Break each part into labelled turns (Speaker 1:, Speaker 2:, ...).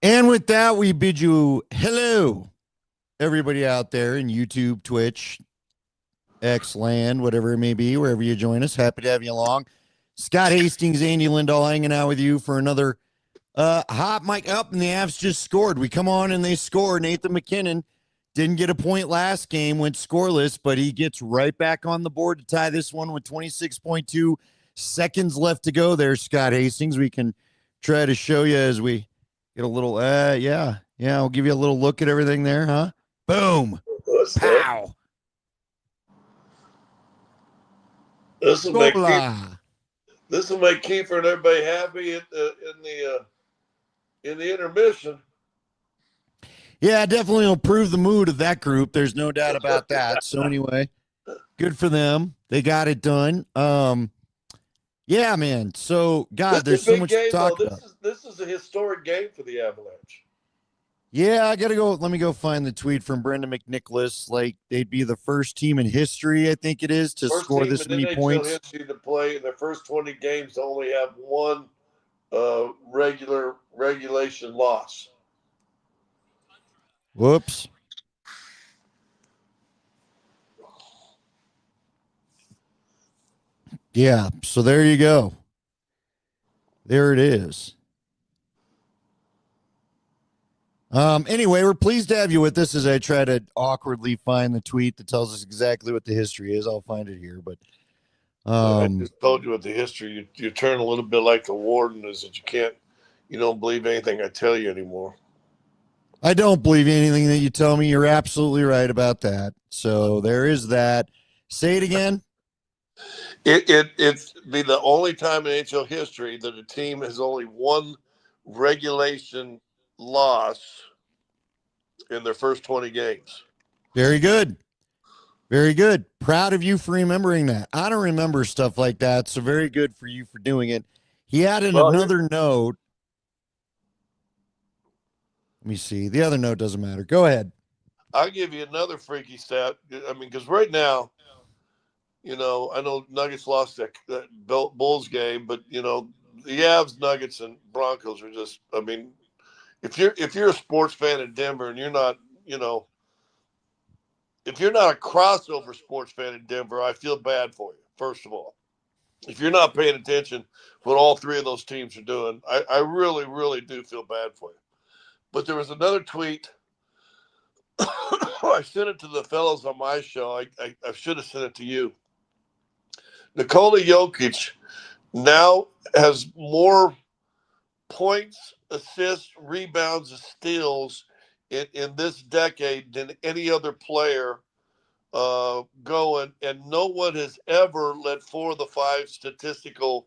Speaker 1: And with that, we bid you hello, everybody out there in YouTube, Twitch, X Land, whatever it may be, wherever you join us. Happy to have you along. Scott Hastings, Andy Lindahl hanging out with you for another hot mic up, and the Avs just scored. We come on and they score. Nathan McKinnon didn't get a point last game, went scoreless, but he gets right back on the board to tie this one with 26.2 seconds left to go there, Scott Hastings. We can try to show you as we get a little, yeah, I'll give you a little look at everything there, huh? Boom. Pow.
Speaker 2: This will make Kiefer and everybody happy in the intermission.
Speaker 1: Yeah, definitely will improve the mood of that group. There's no doubt about that. So anyway, good for them. They got it done. Yeah, man. So God, there's so much to talk about.
Speaker 2: This is a historic game for the Avalanche.
Speaker 1: Yeah, I gotta go. Let me go find the tweet from Brendan McNicholas. Like they'd be the first team in history, I think it is, to score this many points.
Speaker 2: History to play in their first 20 games to only have one regulation loss.
Speaker 1: Whoops. Yeah, so there you go. There it is. Anyway, we're pleased to have you with us as I try to awkwardly find the tweet that tells us exactly what the history is. I'll find it here, but
Speaker 2: I just told you what the history. You turn a little bit like the warden is that you don't believe anything I tell you anymore.
Speaker 1: I don't believe anything that you tell me. You're absolutely right about that. So there is that. Say it again.
Speaker 2: It's be the only time in NHL history that a team has only one regulation loss in their first 20 games.
Speaker 1: Very good. Very good. Proud of you for remembering that. I don't remember stuff like that, so very good for you for doing it. He added another note. Let me see. The other note doesn't matter. Go ahead.
Speaker 2: I'll give you another freaky stat. I mean, because right now, I know Nuggets lost that Bulls game, but, the Avs, Nuggets, and Broncos are just, I mean, if you're a sports fan in Denver and you're not, if you're not a crossover sports fan in Denver, I feel bad for you, first of all. If you're not paying attention what all three of those teams are doing, I really, really do feel bad for you. But there was another tweet. I sent it to the fellows on my show. I should have sent it to you. Nikola Jokic now has more points, assists, rebounds, and steals in this decade than any other player going. And no one has ever led 4 of the 5 statistical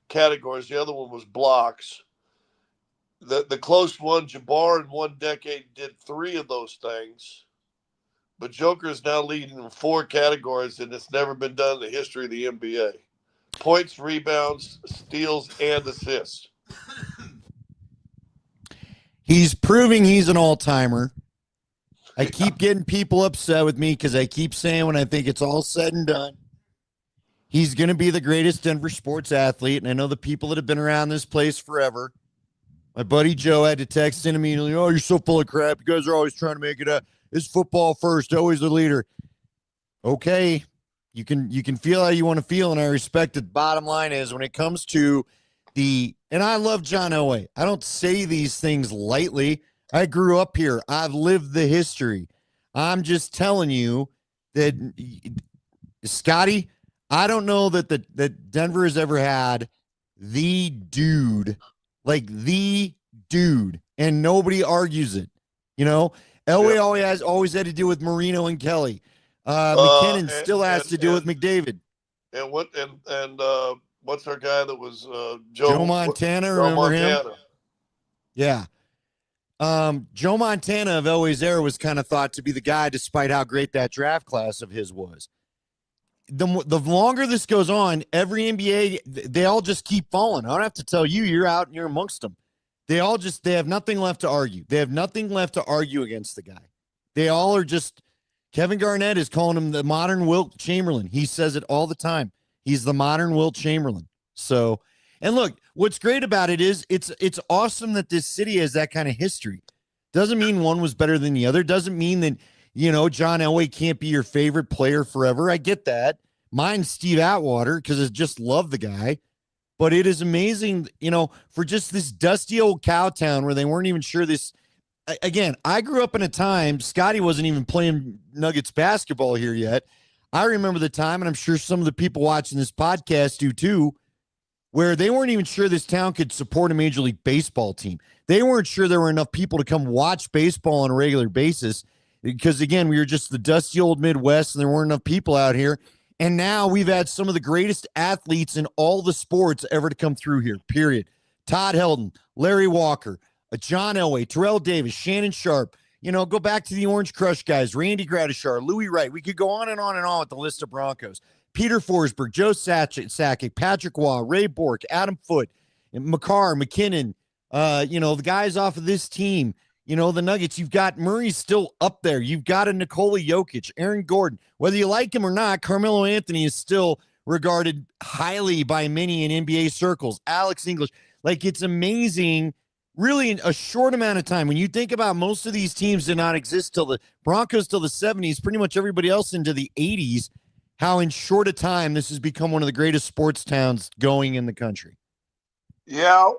Speaker 2: categories. The other one was blocks. The close one, Jabbar, in one decade did 3 of those things. But Joker is now leading in 4 categories, and it's never been done in the history of the NBA. Points, rebounds, steals, and assists.
Speaker 1: He's proving he's an all-timer. I keep getting people upset with me because I keep saying when I think it's all said and done, he's going to be the greatest Denver sports athlete. And I know the people that have been around this place forever. My buddy Joe had to text in immediately, "Oh, you're so full of crap. You guys are always trying to make it up. It's football first, always the leader." Okay, you can feel how you want to feel, and I respect it. Bottom line is when it comes to and I love John Elway. I don't say these things lightly. I grew up here. I've lived the history. I'm just telling you that, Scotty, I don't know that Denver has ever had the dude, and nobody argues it. Elway always had to do with Marino and Kelly. McKinnon still has to do with McDavid.
Speaker 2: And what's our guy that was
Speaker 1: Joe Montana? Remember him? Yeah. Joe Montana of Elway's era was kind of thought to be the guy, despite how great that draft class of his was. The longer this goes on, every NBA, they all just keep falling. I don't have to tell you, you're out and you're amongst them. They have nothing left to argue. They have nothing left to argue against the guy. They all are just, Kevin Garnett is calling him the modern Wilt Chamberlain. He says it all the time. He's the modern Wilt Chamberlain. So And look, what's great about it is it's awesome that this city has that kind of history. Doesn't mean one was better than the other. Doesn't mean that, John Elway can't be your favorite player forever. I get that. Mine's Steve Atwater because I just love the guy. But it is amazing, for just this dusty old cow town where they weren't even sure this. Again, I grew up in a time, Scotty wasn't even playing Nuggets basketball here yet. I remember the time, and I'm sure some of the people watching this podcast do too, where they weren't even sure this town could support a Major League Baseball team. They weren't sure there were enough people to come watch baseball on a regular basis because, again, we were just the dusty old Midwest and there weren't enough people out here. And now we've had some of the greatest athletes in all the sports ever to come through here, period. Todd Helton, Larry Walker, John Elway, Terrell Davis, Shannon Sharp. Go back to the Orange Crush guys, Randy Gradishar, Louis Wright. We could go on and on and on with the list of Broncos. Peter Forsberg, Joe Sakic, Patrick Waugh, Ray Bork, Adam Foote, McCarr, McKinnon, the guys off of this team, the Nuggets. You've got Murray's still up there. You've got a Nikola Jokic, Aaron Gordon. Whether you like him or not, Carmelo Anthony is still regarded highly by many in NBA circles. Alex English. Like, it's amazing, really, in a short amount of time. When you think about most of these teams did not exist till the Broncos till the 70s, pretty much everybody else into the 80s, how in short a time this has become one of the greatest sports towns going in the country.
Speaker 2: Yeah.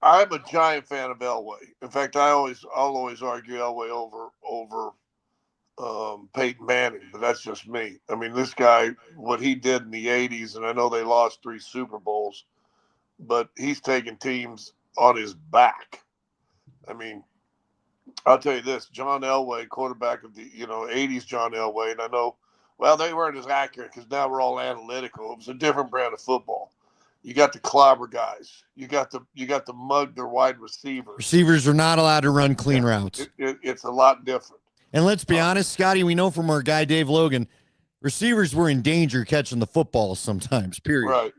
Speaker 2: I'm a giant fan of Elway. In fact, I'll always argue Elway over Peyton Manning, but that's just me. I mean, this guy, what he did in the 80s, and I know they lost 3 Super Bowls, but he's taken teams on his back. I mean, I'll tell you this, John Elway, quarterback of the 80s John Elway, and I know, well, they weren't as accurate because now we're all analytical. It was a different brand of football. You got the clobber guys. You got the mug their wide receivers.
Speaker 1: Receivers are not allowed to run clean routes.
Speaker 2: It's a lot different.
Speaker 1: And let's be honest, Scotty, we know from our guy Dave Logan, receivers were in danger catching the football sometimes, period.
Speaker 2: Right.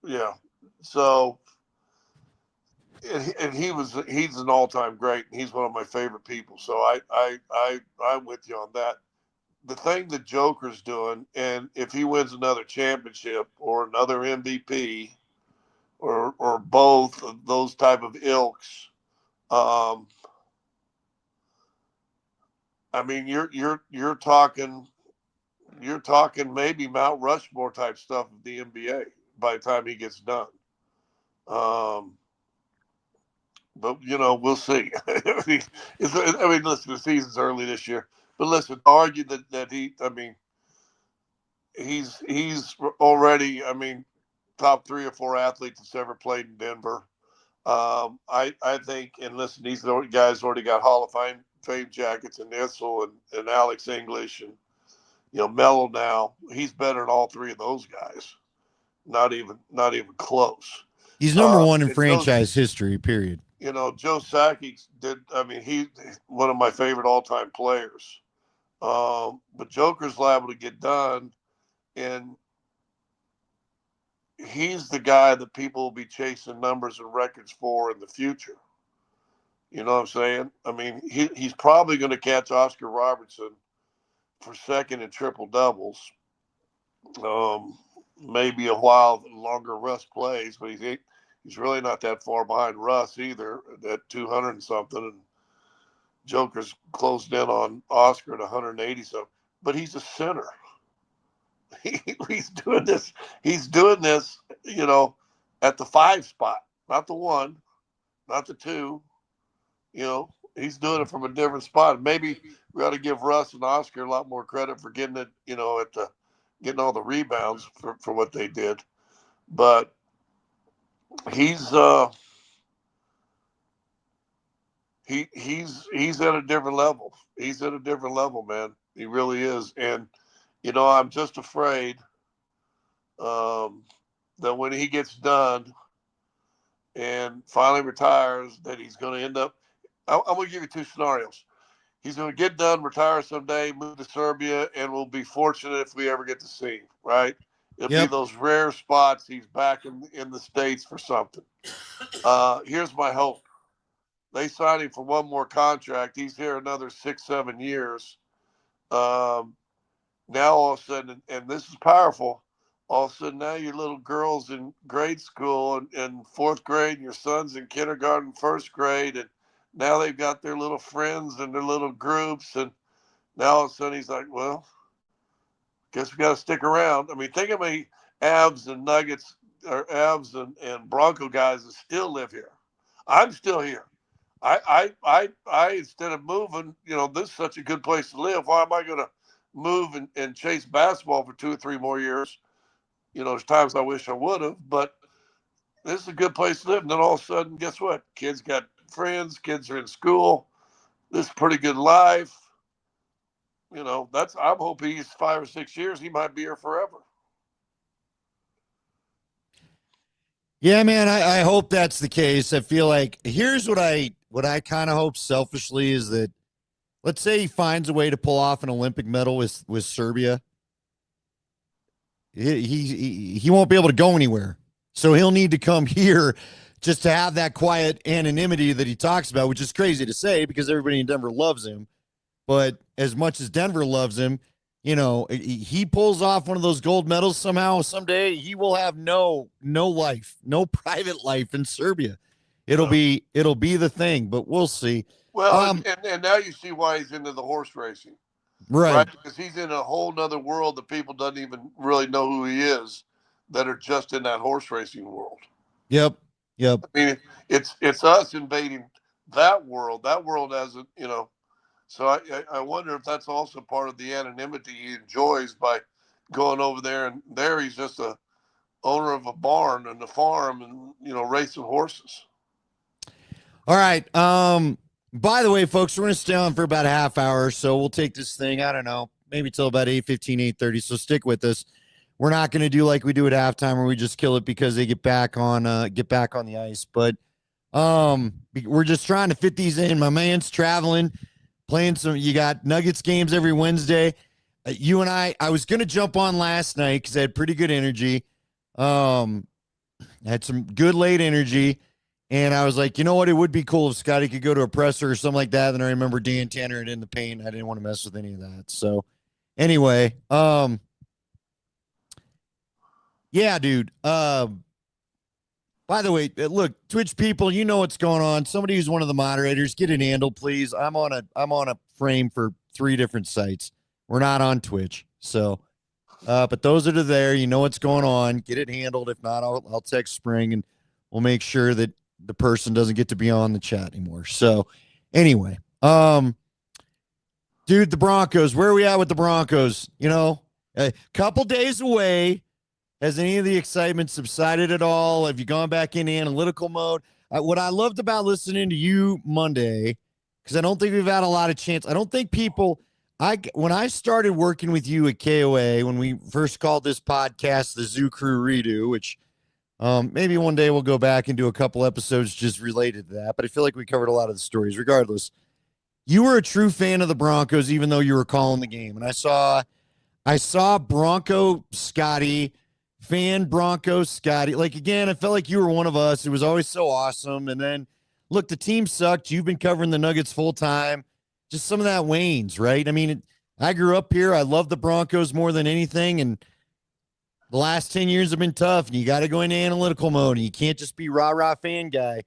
Speaker 2: Yeah. So and he's an all-time great, and he's one of my favorite people. So I'm with you on that. The thing that Joker's doing, and if he wins another championship or another MVP or both of those type of ilks, I mean, you're talking maybe Mount Rushmore type stuff of the NBA by the time he gets done. But we'll see. I mean, listen, the season's early this year, but listen, argue that he's already, top 3 or 4 athletes that's ever played in Denver. I think, and listen, these guys already got Hall of Fame jackets, and Issel and Alex English and Melo now. He's better than all 3 of those guys. Not even close.
Speaker 1: He's number 1 in franchise history, period.
Speaker 2: Joe Sakic he's one of my favorite all-time players. But Joker's liable to get done, and he's the guy that people will be chasing numbers and records for in the future. You know what I'm saying? I mean, he's probably going to catch Oscar Robertson for second in triple doubles. Maybe a while longer Russ plays, but he's really not that far behind Russ either at 200 and something. And Joker's closed in on Oscar at 180 something. But he's a center. He's doing this. He's doing this, at the 5 spot, not the 1, not the 2. He's doing it from a different spot. Maybe we ought to give Russ and Oscar a lot more credit for getting it, getting all the rebounds for what they did. But he's he's at a different level. He's at a different level, man. He really is. And I'm just afraid that when he gets done and finally retires, that he's going to end up. I'm going to give you 2 scenarios. He's going to get done, retire someday, move to Serbia, and we'll be fortunate if we ever get to see him, right? It'll be those rare spots he's back in the States for something. Here's my hope. They signed him for 1 more contract. He's here another 6-7 years. now all of a sudden, and this is powerful, all of a sudden now your little girl's in grade school and fourth grade, and your son's in kindergarten, first grade, and now they've got their little friends and their little groups, and now all of a sudden he's like, well, guess we got to stick around. I mean, think of me, Avs and Nuggets, or Avs and Bronco guys that still live here. I'm still here. I instead of moving, this is such a good place to live. Why am I going to move and chase basketball for 2 or 3 more years? There's times I wish I would have, but this is a good place to live. And then all of a sudden, guess what? Kids got friends, kids are in school. This is a pretty good life. I'm hoping he's 5 or 6 years. He might be here forever.
Speaker 1: Yeah, man, I hope that's the case. I feel like here's what I kind of hope selfishly is that, let's say he finds a way to pull off an Olympic medal with Serbia. He won't be able to go anywhere. So he'll need to come here just to have that quiet anonymity that he talks about, which is crazy to say because everybody in Denver loves him. But as much as Denver loves him, he pulls off one of those gold medals somehow, someday he will have no life, no private life in Serbia. It'll be the thing, but we'll see.
Speaker 2: Well, and now you see why he's into the horse racing.
Speaker 1: Right.
Speaker 2: Because he's in a whole nother world that people doesn't even really know who he is, that are just in that horse racing world.
Speaker 1: Yep.
Speaker 2: I mean, it's us invading that world. That world hasn't, So I wonder if that's also part of the anonymity he enjoys by going over there. And there he's just a owner of a barn and a farm and, racing horses.
Speaker 1: All right. By the way, folks, we're going to stay on for about a half hour. So we'll take this thing, I don't know, maybe till about 8:15, 8:30. So stick with us. We're not going to do like we do at halftime where we just kill it because they get back on the ice. But we're just trying to fit these in. My man's traveling, playing you got Nuggets games every Wednesday. You and I was going to jump on last night because I had pretty good energy. I had some good late energy. And I was like, you know what? It would be cool if Scotty could go to a presser or something like that. And I remember Dan Tanner in the paint. I didn't want to mess with any of that. So anyway, yeah, dude. By the way, look, Twitch people, you know what's going on. Somebody who's one of the moderators, get it handled, please. I'm on a frame for 3 different sites. We're not on Twitch. So but those that are there, you know what's going on. Get it handled. If not, I'll text Spring and we'll make sure that the person doesn't get to be on the chat anymore. So anyway, dude, the Broncos, where are we at with the Broncos? A couple days away. Has any of the excitement subsided at all? Have you gone back into analytical mode? What I loved about listening to you Monday, because I don't think we've had a lot of chance. I don't think people, when I started working with you at KOA, when we first called this podcast the Zoo Crew Redo, which maybe one day we'll go back and do a couple episodes just related to that. But I feel like we covered a lot of the stories. Regardless, you were a true fan of the Broncos, even though you were calling the game. And I saw Bronco Scotty, fan Bronco Scotty. Like, again, I felt like you were one of us. It was always so awesome. And then, look, the team sucked. You've been covering the Nuggets full time. Just some of that wanes, right? I mean, I grew up here. I love the Broncos more than anything. And the last 10 years have been tough, and you got to go into analytical mode, and you can't just be rah-rah fan guy.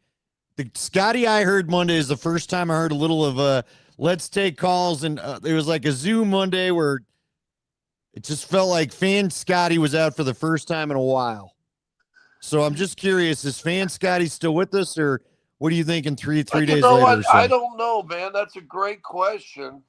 Speaker 1: The Scotty I heard Monday is the first time I heard a little of let's take calls, and there was like a Zoom Monday where it just felt like fan Scotty was out for the first time in a while. So I'm just curious, is fan Scotty still with us, or what do you think in three days later or so?
Speaker 2: I don't know, man. That's a great question.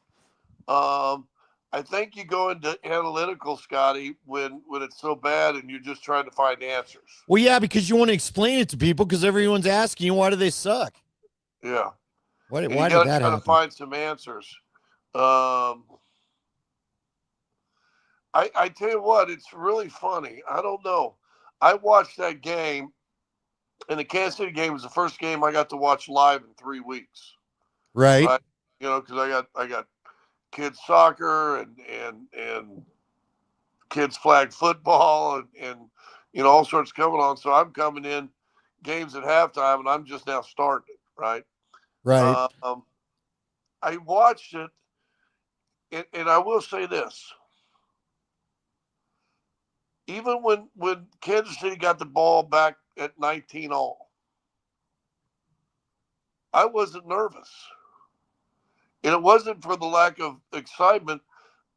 Speaker 2: I think you go into analytical, Scotty, when it's so bad and you're just trying to find answers.
Speaker 1: Well, yeah, because you want to explain it to people because everyone's asking you, why do they suck?
Speaker 2: Yeah.
Speaker 1: Why did that happen?
Speaker 2: You got to try to find some answers. I tell you what, it's really funny. I don't know. I watched that game, and the Kansas City game was the first game I got to watch live in 3 weeks.
Speaker 1: Right.
Speaker 2: Because I got kids soccer and kids flag football and all sorts coming on. So I'm coming in games at halftime, and I'm just now starting it, right?
Speaker 1: Right.
Speaker 2: I watched it, and I will say this. even when Kansas City got the ball back at 19 all, I wasn't nervous. And it wasn't for the lack of excitement.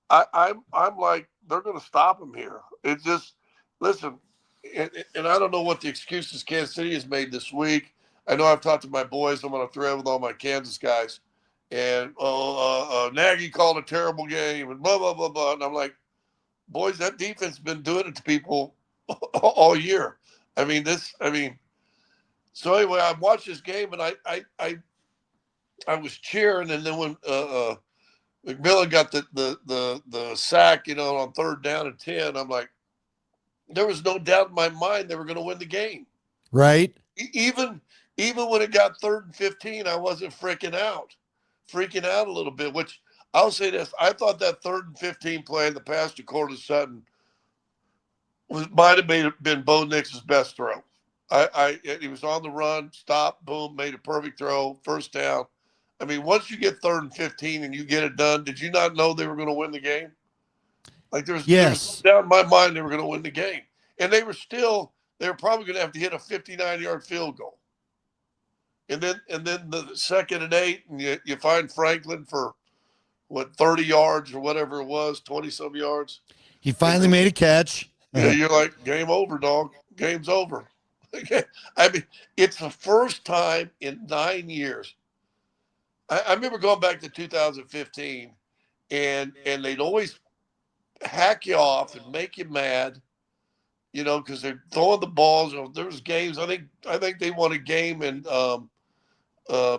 Speaker 2: I'm like, they're going to stop him here. It just, listen, and I don't know what the excuses Kansas City has made this week. I know I've talked to my boys. I'm on a thread with all my Kansas guys. And Nagy called a terrible game and blah, blah, blah, blah. And I'm like, boys, that defense has been doing it to people all year. So anyway, I watched this game and I was cheering. And then when McMillan got the sack, on third down and 10, I'm like, there was no doubt in my mind they were going to win the game.
Speaker 1: Right.
Speaker 2: Even when it got third and 15, I wasn't freaking out a little bit, which I'll say this. I thought that third and 15 play in the pass to Cortland Sutton might have been Bo Nix's best throw. He was on the run, stop, boom, made a perfect throw, first down. I mean, once you get third and 15 and you get it done, did you not know they were going to win the game? Like there was no doubt in my mind they were going to win the game. And they were probably going to have to hit a 59-yard field goal. And then the second and 8, and you find Franklin for 30 yards or whatever it was, 20-some yards.
Speaker 1: He finally made a catch.
Speaker 2: Yeah, you're like, game over, dog. Game's over. I mean, it's the first time in 9 years. I remember going back to 2015, and they'd always hack you off and make you mad, because they're throwing the balls. There was games. I think they won a game, and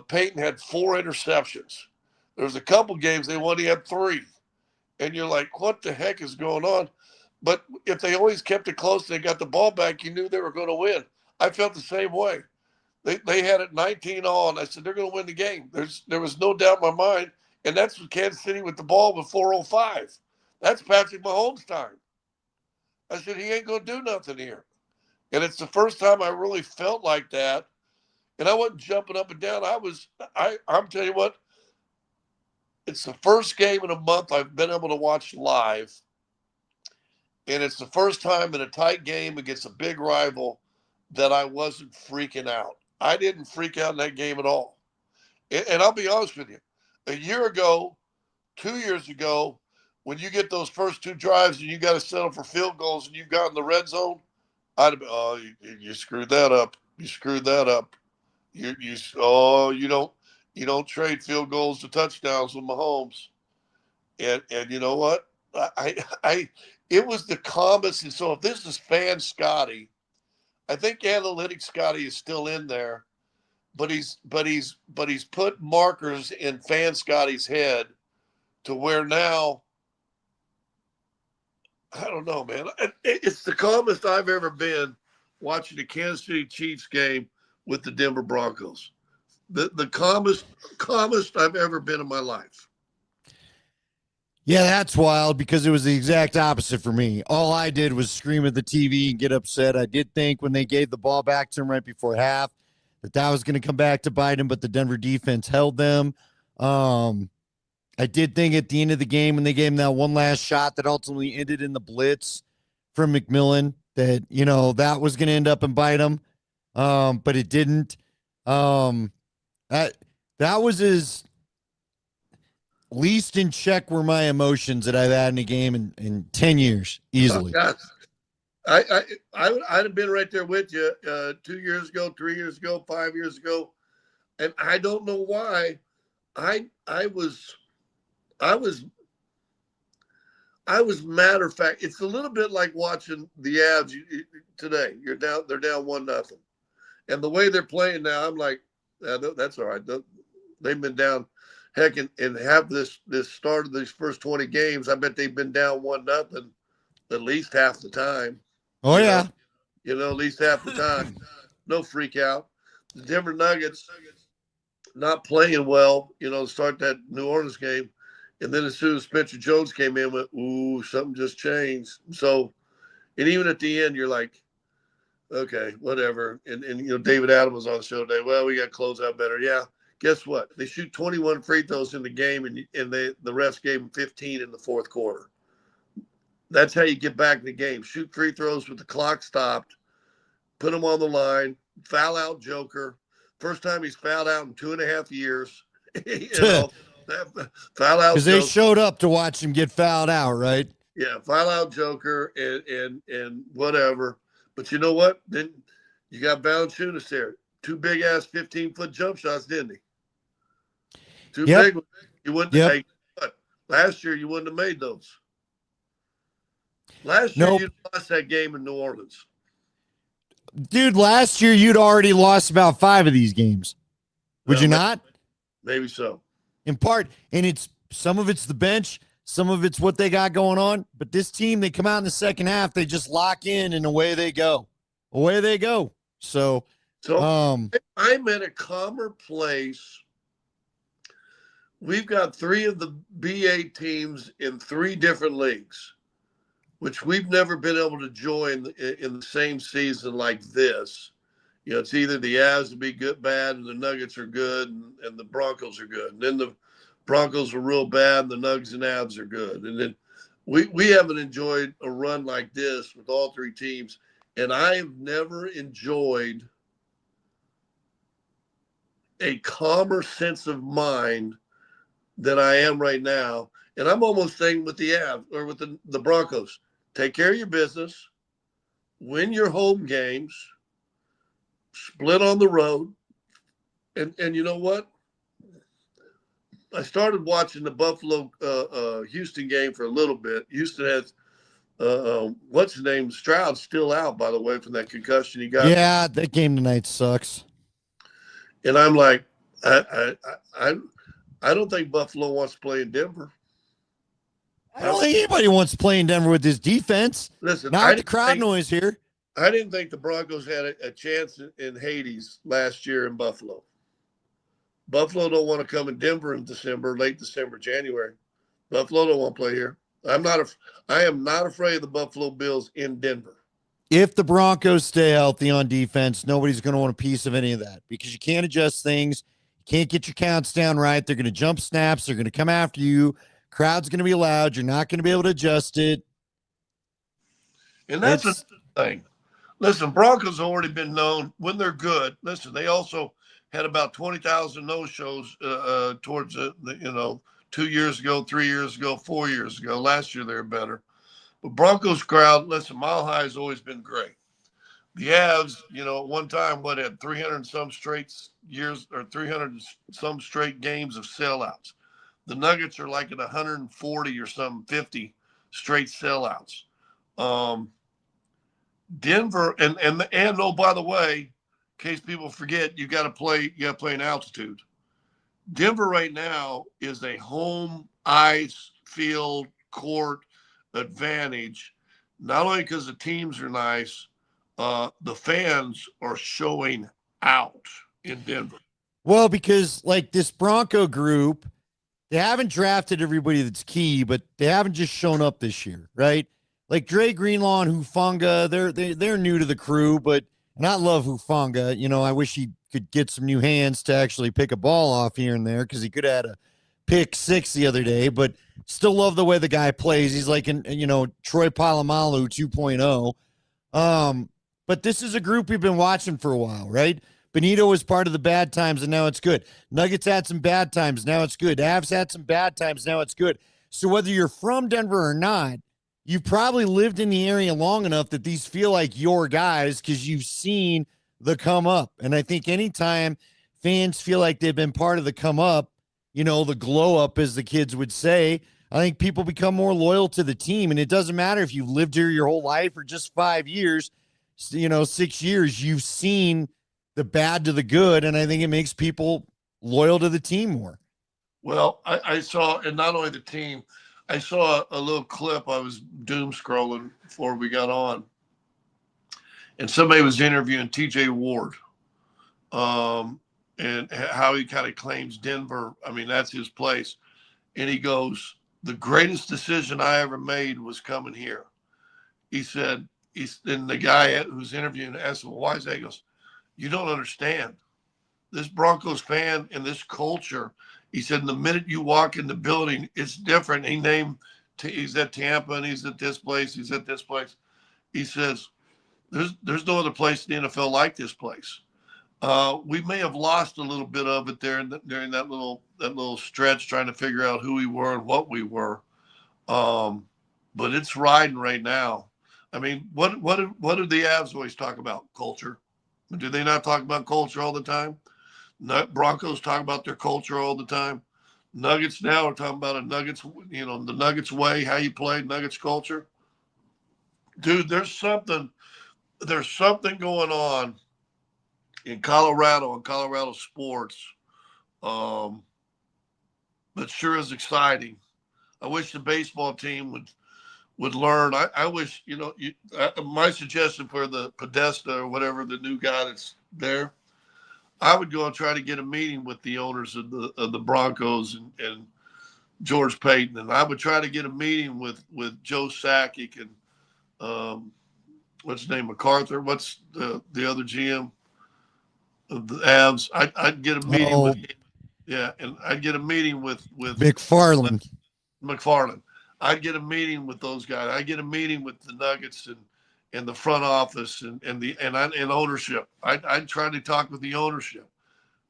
Speaker 2: Peyton had 4 interceptions. There was a couple games they won. He had 3, and you're like, what the heck is going on? But if they always kept it close, they got the ball back, you knew they were going to win. I felt the same way. They had it 19 all, and I said, they're going to win the game. There was no doubt in my mind, and that's with Kansas City with the ball with 4:05. That's Patrick Mahomes' time. I said, he ain't going to do nothing here. And it's the first time I really felt like that. And I wasn't jumping up and down. I'm telling you what, it's the first game in a month I've been able to watch live. And it's the first time in a tight game against a big rival that I wasn't freaking out. I didn't freak out in that game at all. And I'll be honest with you. A year ago, 2 years ago, when you get those first 2 drives and you got to settle for field goals and you've got in the red zone, I'd have been, you screwed that up. You screwed that up. You don't trade field goals to touchdowns with Mahomes. And you know what? It was the calmest. And so if this is fan Scotty, I think analytics Scotty is still in there, but he's put markers in fan Scotty's head to where now, I don't know, man. It's the calmest I've ever been watching the Kansas City Chiefs game with the Denver Broncos. The calmest I've ever been in my life.
Speaker 1: Yeah, that's wild because it was the exact opposite for me. All I did was scream at the TV and get upset. I did think when they gave the ball back to him right before half that was going to come back to bite him, but the Denver defense held them. I did think at the end of the game when they gave him that one last shot that ultimately ended in the blitz from McMillan that, that was going to end up and bite him, but it didn't. That was as least in check were my emotions that I've had in a game in 10 years, easily.
Speaker 2: Oh, I'd have been right there with you 2 years ago, 3 years ago, 5 years ago. And I don't know why I was matter of fact. It's a little bit like watching the Avs today. They're down 1-0. And the way they're playing now, I'm like, that's all right. They've been down. Heck, and have this start of these first 20 games, I bet they've been down 1-0 at least half the time.
Speaker 1: Oh, yeah.
Speaker 2: At least half the time. No freak out. The Denver Nuggets not playing well, start that New Orleans game. And then as soon as Spencer Jones came in, went, ooh, something just changed. So, and even at the end, you're like, okay, whatever. And David Adams was on the show today. Well, we got to close out better. Yeah. Guess what? They shoot 21 free throws in the game, and the refs gave them 15 in the fourth quarter. That's how you get back in the game. Shoot free throws with the clock stopped, put them on the line, foul out Joker. First time he's fouled out in 2.5 years.
Speaker 1: Because
Speaker 2: Foul out
Speaker 1: they
Speaker 2: Joker.
Speaker 1: showed up to watch him get fouled out, right?
Speaker 2: Yeah, foul out Joker and whatever. But you know what? Then you got Valanciunas there. Two big ass 15-foot jump shots, didn't he? Two
Speaker 1: Yep.
Speaker 2: big ones. You wouldn't.
Speaker 1: Yep.
Speaker 2: Hey, what? Last year you wouldn't have made those. Last year
Speaker 1: Nope.
Speaker 2: you lost that game in New Orleans.
Speaker 1: Dude, last year you'd already lost about 5 of these games. Would you not?
Speaker 2: Maybe so.
Speaker 1: In part, and it's some of it's the bench, some of it's what they got going on. But this team, they come out in the second half, they just lock in and away they go. Away they go. So
Speaker 2: I'm at a calmer place. We've got 3 of the BA teams in 3 different leagues, which we've never been able to join in the same season like this. You know, it's either the Avs to be good, bad, and the Nuggets are good, and the Broncos are good. And then the Broncos are real bad, and the Nuggets and Avs are good. And then we haven't enjoyed a run like this with all 3 teams. And I have never enjoyed a calmer sense of mind than I am right now. And I'm almost saying with the Avs or with the Broncos, take care of your business, win your home games, split on the road. And you know what? I started watching the Buffalo Houston game for a little bit. Houston has what's his name? Stroud's still out, by the way, from that concussion he got.
Speaker 1: yeah, that game tonight sucks.
Speaker 2: And I'm like, I don't think Buffalo wants to play in Denver.
Speaker 1: I don't think anybody wants to play in Denver with this defense.
Speaker 2: Listen,
Speaker 1: not with the crowd noise here.
Speaker 2: I didn't think the Broncos had a chance in Hades last year in Buffalo. Buffalo don't want to come in Denver in December, late December, January. Buffalo don't want to play here. I am not afraid of the Buffalo Bills in Denver.
Speaker 1: If the Broncos stay healthy on defense, nobody's going to want a piece of any of that because you can't adjust things. You can't get your counts down right. They're going to jump snaps. They're going to come after you. Crowd's going to be loud. You're not going to be able to adjust it.
Speaker 2: And that's the thing. Listen, Broncos have already been known when they're good. Listen, they also had about 20,000 no-shows towards 2 years ago, 3 years ago, 4 years ago. Last year they were better. But Broncos crowd, listen, Mile High has always been great. The Avs, at one time, had 300 and some straight years or 300 and some straight games of sellouts. The Nuggets are like at 140 or something, 50 straight sellouts. Denver and oh, by the way, in case people forget, you got to play in altitude. Denver right now is a home ice field court advantage, not only because the teams are nice, the fans are showing out in Denver.
Speaker 1: Well, because like this Bronco group, they haven't drafted everybody that's key, but they haven't just shown up this year, right? Like Dre Greenlaw and Hufanga, they're new to the crew, but and I love Hufanga. I wish he could get some new hands to actually pick a ball off here and there because he could have had a pick 6 the other day, but still love the way the guy plays. He's like Troy Polamalu 2.0. But this is a group we've been watching for a while, right? Benito was part of the bad times, and now it's good. Nuggets had some bad times, now it's good. Avs had some bad times, now it's good. So whether you're from Denver or not, you probably lived in the area long enough that these feel like your guys because you've seen the come up. And I think anytime fans feel like they've been part of the come up, the glow up, as the kids would say, I think people become more loyal to the team. And it doesn't matter if you've lived here your whole life or just 5 years, 6 years, you've seen the bad to the good. And I think it makes people loyal to the team more.
Speaker 2: Well, I saw, and not only the team, I saw a little clip. I was doom scrolling before we got on, and somebody was interviewing TJ Ward, and how he kind of claims Denver. I mean, that's his place. And he goes, the greatest decision I ever made was coming here. He said, and the guy who's interviewing asked him, why is that? He goes, you don't understand. This Broncos fan and this culture, he said, the minute you walk in the building, it's different. He named Tampa and he's at this place. He's at this place. He says, there's no other place in the NFL like this place. We may have lost a little bit of it there during that little stretch, trying to figure out who we were and what we were. But it's riding right now. I mean, what do the Avs always talk about? Culture. Do they not talk about culture all the time? Broncos talk about their culture all the time. Nuggets now are talking about the Nuggets way, how you play, Nuggets culture. Dude, there's something going on in Colorado and Colorado sports that sure is exciting. I wish the baseball team would learn. I wish, my suggestion for the Podesta or whatever, the new guy that's there, I would go and try to get a meeting with the owners of the Broncos and George Payton, and I would try to get a meeting with Joe Sakic and what's his name, MacArthur. What's the other GM of the Avs? I'd get a meeting with him. Yeah, and I'd get a meeting with
Speaker 1: McFarland.
Speaker 2: I'd get a meeting with those guys. I'd get a meeting with the Nuggets and the front office and ownership. I'd try to talk with the ownership.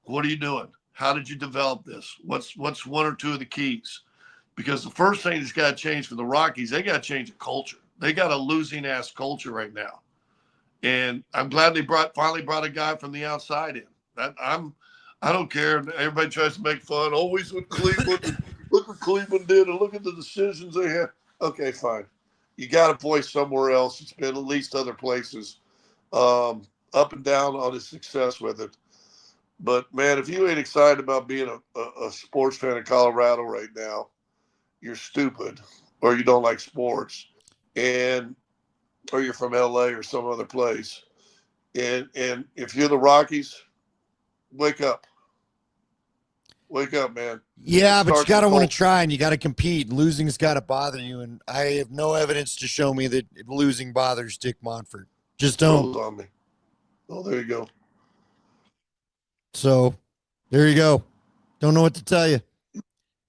Speaker 2: What are you doing? How did you develop this? What's one or two of the keys? Because the first thing that's got to change for the Rockies, they got to change the culture. They got a losing ass culture right now, and I'm glad they finally brought a guy from the outside in. I don't care. Everybody tries to make fun. Always with Cleveland. Look what Cleveland did, and look at the decisions they had. Okay, fine. You got a voice somewhere else. It's been at least other places, up and down on his success with it. But, man, if you ain't excited about being a sports fan in Colorado right now, you're stupid or you don't like sports, or you're from L.A. or some other place. And if you're the Rockies, wake up. Wake up, man.
Speaker 1: Yeah, but you got to want to try and you got to compete. Losing's got to bother you, and I have no evidence to show me that losing bothers Dick Monfort. Just don't.
Speaker 2: On me. Oh, there you go.
Speaker 1: So, there you go. Don't know what to tell you.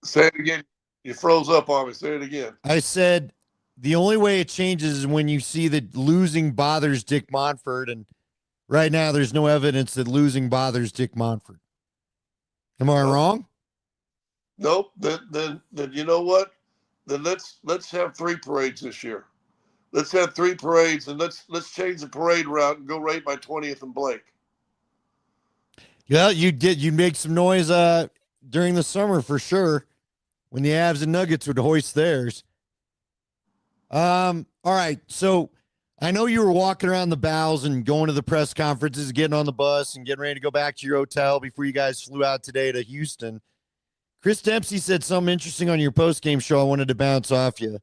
Speaker 2: Say it again. You froze up on me. Say it again.
Speaker 1: I said the only way it changes is when you see that losing bothers Dick Monfort, and right now there's no evidence that losing bothers Dick Monfort. Am I wrong?
Speaker 2: Nope. Then you know what? Then let's have 3 parades this year. Let's have 3 parades, and let's change the parade route and go right by 20th and Blake.
Speaker 1: Yeah, you make some noise during the summer for sure when the Avs and Nuggets would hoist theirs. All right, so I know you were walking around the bows and going to the press conferences, getting on the bus and getting ready to go back to your hotel before you guys flew out today to Houston. Chris Dempsey said something interesting on your post-game show I wanted to bounce off you.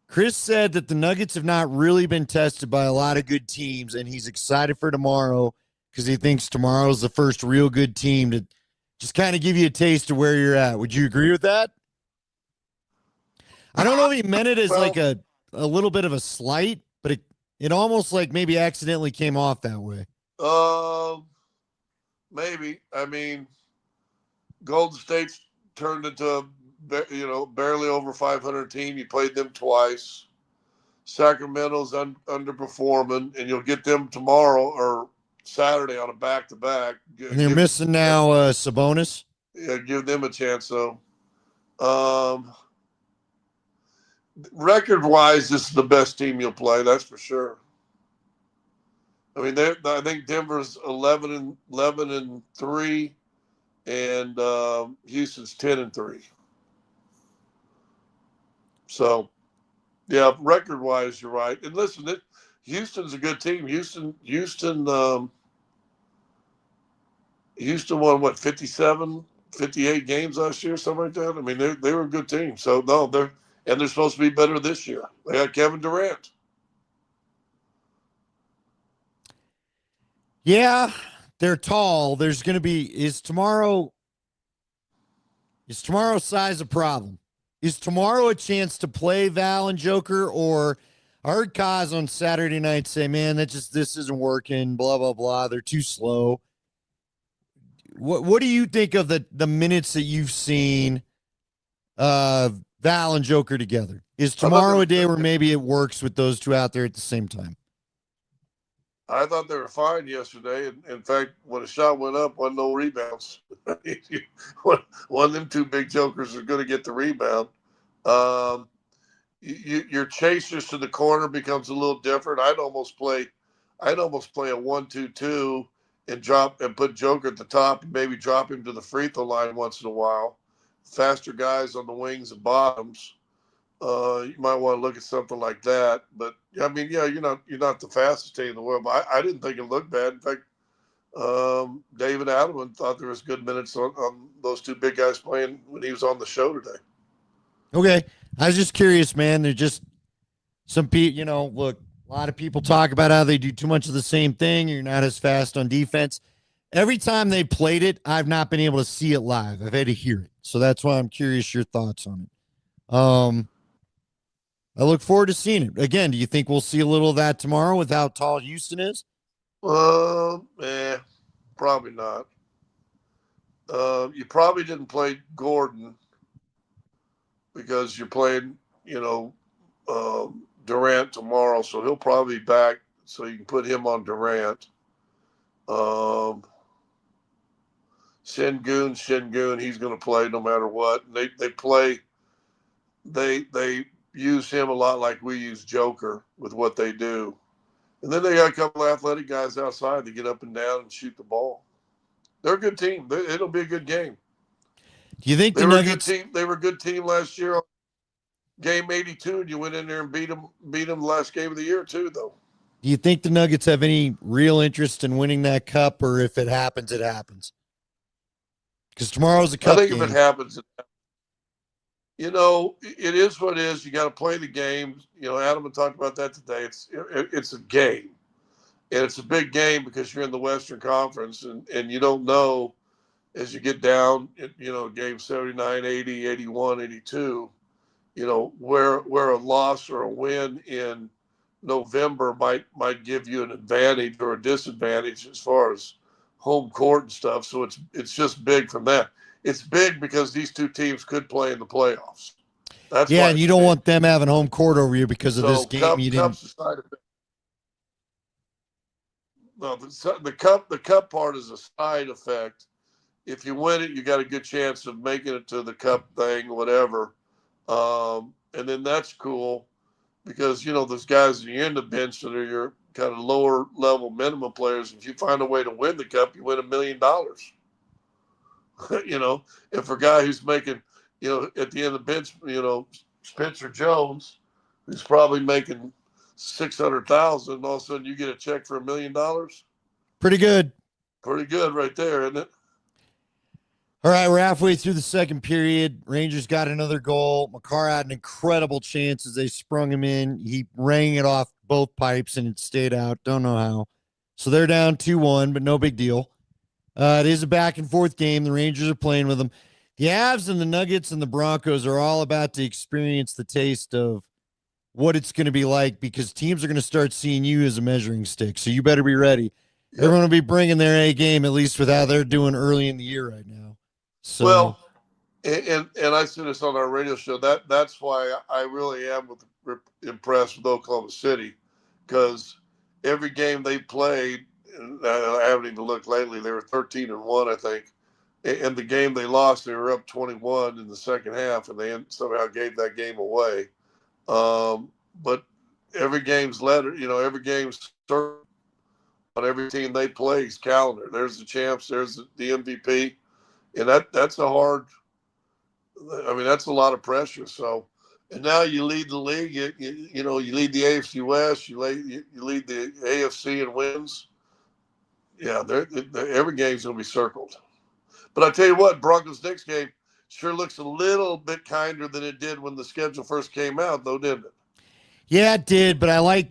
Speaker 1: Chris said that the Nuggets have not really been tested by a lot of good teams, and he's excited for tomorrow because he thinks tomorrow is the first real good team to just kind of give you a taste of where you're at. Would you agree with that? I don't know if he meant it as like a little bit of a slight, but it almost like maybe accidentally came off that way.
Speaker 2: Maybe. I mean, Golden State's turned into a barely over 500 team. You played them twice. Sacramento's underperforming, and you'll get them tomorrow or Saturday on a back-to-back.
Speaker 1: And they're missing now Sabonis.
Speaker 2: Yeah, give them a chance, though. Record-wise, this is the best team you'll play. That's for sure. I mean, I think Denver's 11-3, and Houston's 10-3. So, yeah, record-wise, you're right. And listen, Houston's a good team. Houston won, what, 57, 58 games last year, something like that? I mean, they were a good team. So, no, they're supposed to be better this year. They got Kevin Durant.
Speaker 1: Yeah, they're tall. There's going to be – is tomorrow size a problem? Is tomorrow a chance to play Val and Joker? Or I heard Kaz on Saturday night say, man, this isn't working, blah, blah, blah. They're too slow. What do you think of the minutes that you've seen Val and Joker together? Is
Speaker 2: I thought they
Speaker 1: tomorrow
Speaker 2: were
Speaker 1: a day where maybe it works with those two out there at the same time?
Speaker 2: I thought they were fine yesterday. In fact, when a shot went up, wasn't no rebounds. One of them two big jokers are going to get the rebound. Um, your chasers to the corner becomes a little different. I'd almost play a 1-2-2 and drop and put Joker at the top and maybe drop him to the free throw line once in a while. Faster guys on the wings and bottoms. You might want to look at something like that. But I mean, yeah, you're not the fastest team in the world. But I didn't think it looked bad. In fact, David Adelman thought there was good minutes on those two big guys playing when he was on the show today.
Speaker 1: Okay. I was just curious, man. They're just some people, look, a lot of people talk about how they do too much of the same thing. You're not as fast on defense. Every time they played it, I've not been able to see it live. I've had to hear it. So that's why I'm curious your thoughts on it. I look forward to seeing it. Again, do you think we'll see a little of that tomorrow with how tall Houston is?
Speaker 2: Probably not. You probably didn't play Gordon because you're playing, Durant tomorrow, so he'll probably be back, so you can put him on Durant. Shingun, he's going to play no matter what. They use him a lot like we use Joker with what they do. And then they got a couple of athletic guys outside to get up and down and shoot the ball. They're a good team. It'll be a good game.
Speaker 1: Do you think
Speaker 2: They
Speaker 1: the
Speaker 2: were
Speaker 1: Nuggets?
Speaker 2: A good team. They were a good team last year. Game 82, and you went in there and beat them the last game of the year too, though.
Speaker 1: Do you think the Nuggets have any real interest in winning that cup, or if it happens, it happens? Because tomorrow's a cup
Speaker 2: I think
Speaker 1: game.
Speaker 2: if it happens, it is what it is. You got to play the game. Adam talked about that today. It's a game, and it's a big game because you're in the Western Conference, and you don't know as you get down, game 79, 80, 81, 82, where a loss or a win in November might give you an advantage or a disadvantage as far as home court and stuff. So it's just big from that. It's big because these two teams could play in the playoffs. That's
Speaker 1: Yeah,
Speaker 2: why
Speaker 1: and you
Speaker 2: it's
Speaker 1: don't
Speaker 2: big.
Speaker 1: want them having home court over you because of this
Speaker 2: So
Speaker 1: game. You didn't.
Speaker 2: cup's a side effect. No, the cup part is a side effect. If you win it, you got a good chance of making it to the cup thing, whatever. And then that's cool because those guys you're in the bench that are your kind of lower level minimum players. If you find a way to win the cup, you win $1 million. And for a guy who's making, at the end of the bench, Spencer Jones, who's probably making 600,000, all of a sudden you get a check for $1 million.
Speaker 1: Pretty good.
Speaker 2: Pretty good right there, isn't it?
Speaker 1: All right, we're halfway through the second period. Rangers got another goal. Makar had an incredible chance as they sprung him in. He rang it off both pipes and it stayed out. Don't know how. So they're down 2-1, but no big deal. It is a back and forth game. The Rangers are playing with them. The Avs and the Nuggets and the Broncos are all about to experience the taste of what it's going to be like because teams are going to start seeing you as a measuring stick. So you better be ready. Yep. Everyone will be bringing their A game, at least with how they're doing early in the year right now. So,
Speaker 2: well, and I said this on our radio show. That's why I really am impressed with Oklahoma City because every game they played, and I haven't even looked lately. They were 13-1, I think. And the game they lost, they were up 21 in the second half, and they somehow gave that game away. But every game's every game's on every team they play's calendar. There's the champs. There's the MVP. And that's a hard. I mean, that's a lot of pressure. So, and now you lead the league. You lead the AFC West. You lead the AFC in wins. Yeah, every game's gonna be circled. But I tell you what, Broncos next game sure looks a little bit kinder than it did when the schedule first came out, though, didn't it?
Speaker 1: Yeah, it did. But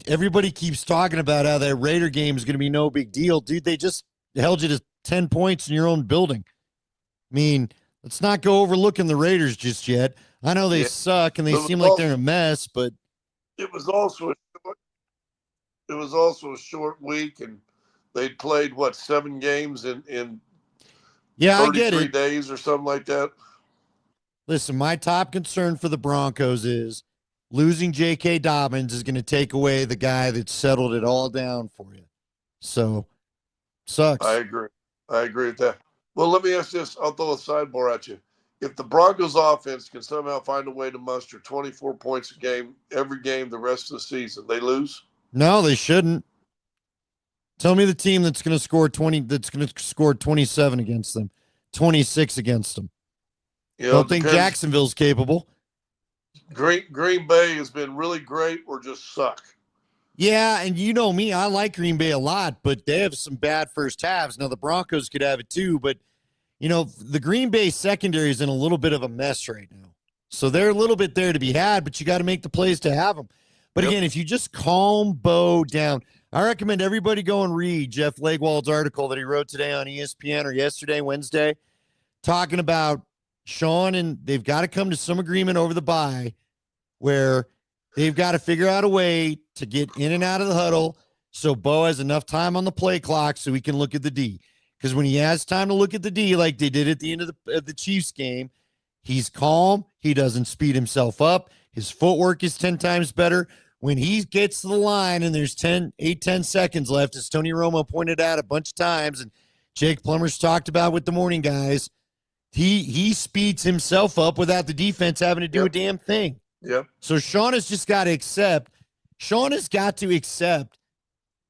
Speaker 1: everybody keeps talking about how that Raider game is going to be no big deal, dude. They just held you to 10 points in your own building. I mean, let's not go overlooking the Raiders just yet. I know they suck and they seem like they're in a mess, but
Speaker 2: it was also a short week, and they played 7 games in
Speaker 1: yeah,
Speaker 2: 33 days or something like that.
Speaker 1: Listen, my top concern for the Broncos is losing J.K. Dobbins is going to take away the guy that settled it all down for you. So, sucks.
Speaker 2: I agree. I agree with that. Well, let me ask this. I'll throw a sidebar at you. If the Broncos offense can somehow find a way to muster 24 points a game, every game the rest of the season, they lose?
Speaker 1: No, they shouldn't. Tell me the team that's going to score 20, that's going to score 27 against them, 26 against them.
Speaker 2: You know,
Speaker 1: Don't think Jacksonville's capable.
Speaker 2: Green Bay has been really great or just suck.
Speaker 1: Yeah, and you know me, I like Green Bay a lot, but they have some bad first halves. Now, the Broncos could have it too, but, you know, the Green Bay secondary is in a little bit of a mess right now. So they're a little bit there to be had, but you got to make the plays to have them. But again, if you just calm Bo down, I recommend everybody go and read Jeff Legwold's article that he wrote today on ESPN or yesterday, Wednesday, talking about Sean, and they've got to come to some agreement over the bye where they've got to figure out a way to get in and out of the huddle so Bo has enough time on the play clock so he can look at the D. Because when he has time to look at the D like they did at the end of the Chiefs game, he's calm. He doesn't speed himself up. His footwork is 10 times better. When he gets to the line and there's 10 seconds left, as Tony Romo pointed out a bunch of times, and Jake Plummer's talked about with the morning guys, he speeds himself up without the defense having to do a damn thing.
Speaker 2: Yep.
Speaker 1: So Sean has just got to accept. Sean has got to accept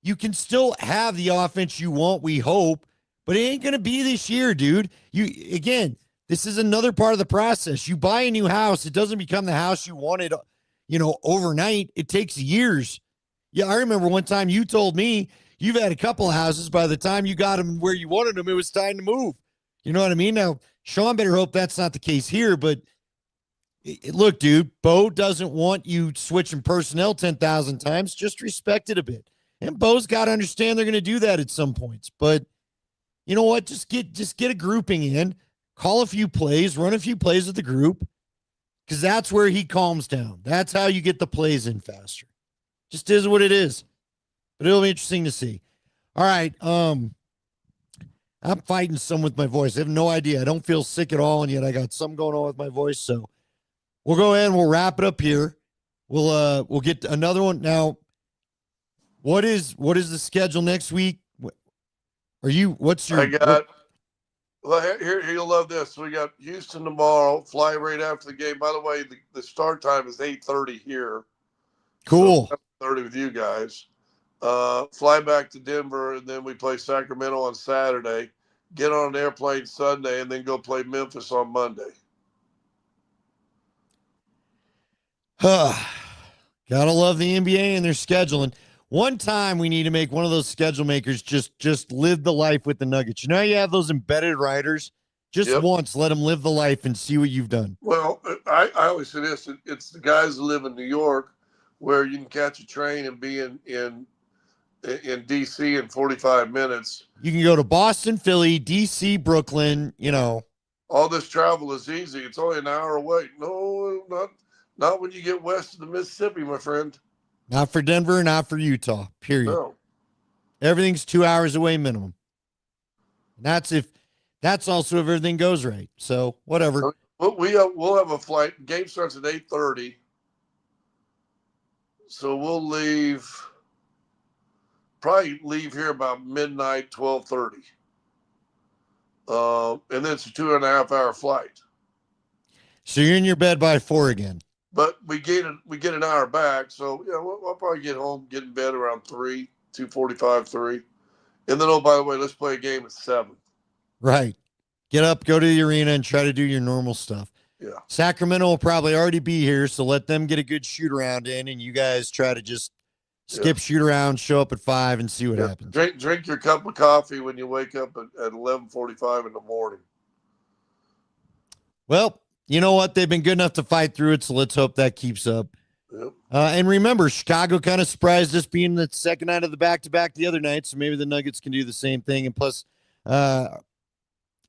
Speaker 1: you can still have the offense you want, we hope, but it ain't going to be this year, dude. Again, this is another part of the process. You buy a new house, it doesn't become the house you wanted, overnight. It takes years. Yeah, I remember one time you told me you've had a couple of houses. By the time you got them where you wanted them, it was time to move. You know what I mean? Now, Sean better hope that's not the case here, but look, dude, Bo doesn't want you switching personnel 10,000 times. Just respect it a bit. And Bo's got to understand they're going to do that at some points. But you know what? Just get a grouping in, call a few plays, run a few plays with the group, because that's where he calms down. That's how you get the plays in faster. Just is what it is. But it'll be interesting to see. All right. I'm fighting some with my voice. I have no idea. I don't feel sick at all, and yet I got some going on with my voice. So we'll go ahead and we'll wrap it up here. We'll get another one. Now, what is the schedule next week?
Speaker 2: Well, here you'll love this. We got Houston tomorrow, fly right after the game. By the way, the start time is 8:30 here.
Speaker 1: Cool.
Speaker 2: So 7:30 with you guys. Fly back to Denver, and then we play Sacramento on Saturday. Get on an airplane Sunday, and then go play Memphis on Monday.
Speaker 1: Gotta love the NBA and their scheduling. One time we need to make one of those schedule makers just live the life with the Nuggets. You know how you have those embedded writers? Just once, let them live the life and see what you've done.
Speaker 2: Well, I always say this. It's the guys that live in New York where you can catch a train and be in D.C. in 45 minutes.
Speaker 1: You can go to Boston, Philly, D.C., Brooklyn,
Speaker 2: All this travel is easy. It's only an hour away. No, not when you get west of the Mississippi, my friend.
Speaker 1: Not for Denver, not for Utah, period. No. Everything's 2 hours away minimum. And that's also if everything goes right. So, whatever.
Speaker 2: We'll have a flight. Game starts at 8:30. So we'll probably leave here about midnight, 12:30. And then it's a 2.5 hour flight.
Speaker 1: So you're in your bed by 4 again.
Speaker 2: But we get an hour back, so we'll probably get home, get in bed around 3, 2:45, 3. And then, oh, by the way, let's play a game at 7.
Speaker 1: Right. Get up, go to the arena, and try to do your normal stuff.
Speaker 2: Yeah.
Speaker 1: Sacramento will probably already be here, so let them get a good shoot around in, and you guys try to just skip shoot around, show up at 5, and see what happens.
Speaker 2: Drink your cup of coffee when you wake up at 11:45 in the morning.
Speaker 1: Well, you know what? They've been good enough to fight through it, so let's hope that keeps up.
Speaker 2: Yep.
Speaker 1: And remember, Chicago kind of surprised us being the second night of the back-to-back the other night, so maybe the Nuggets can do the same thing. And plus,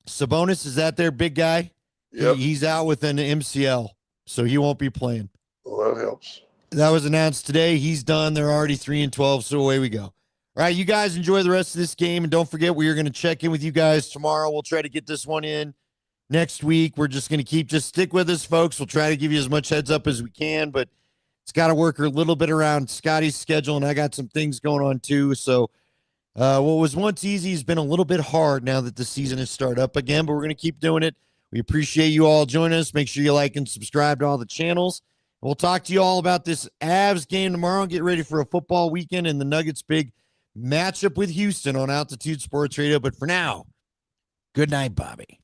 Speaker 1: Sabonis, is that their big guy?
Speaker 2: Yep.
Speaker 1: He's out with an MCL, so he won't be playing.
Speaker 2: Well, that helps.
Speaker 1: That was announced today. He's done. They're already 3-12, so away we go. All right, you guys enjoy the rest of this game, and don't forget we are going to check in with you guys tomorrow. We'll try to get this one in next week. We're just going to just stick with us, folks. We'll try to give you as much heads up as we can, but it's got to work a little bit around Scotty's schedule, and I got some things going on too. So what was once easy has been a little bit hard now that the season has started up again, but we're going to keep doing it. We appreciate you all joining us. Make sure you like and subscribe to all the channels. We'll talk to you all about this Avs game tomorrow. Get ready for a football weekend and the Nuggets' big matchup with Houston on Altitude Sports Radio. But for now, good night, Bobby.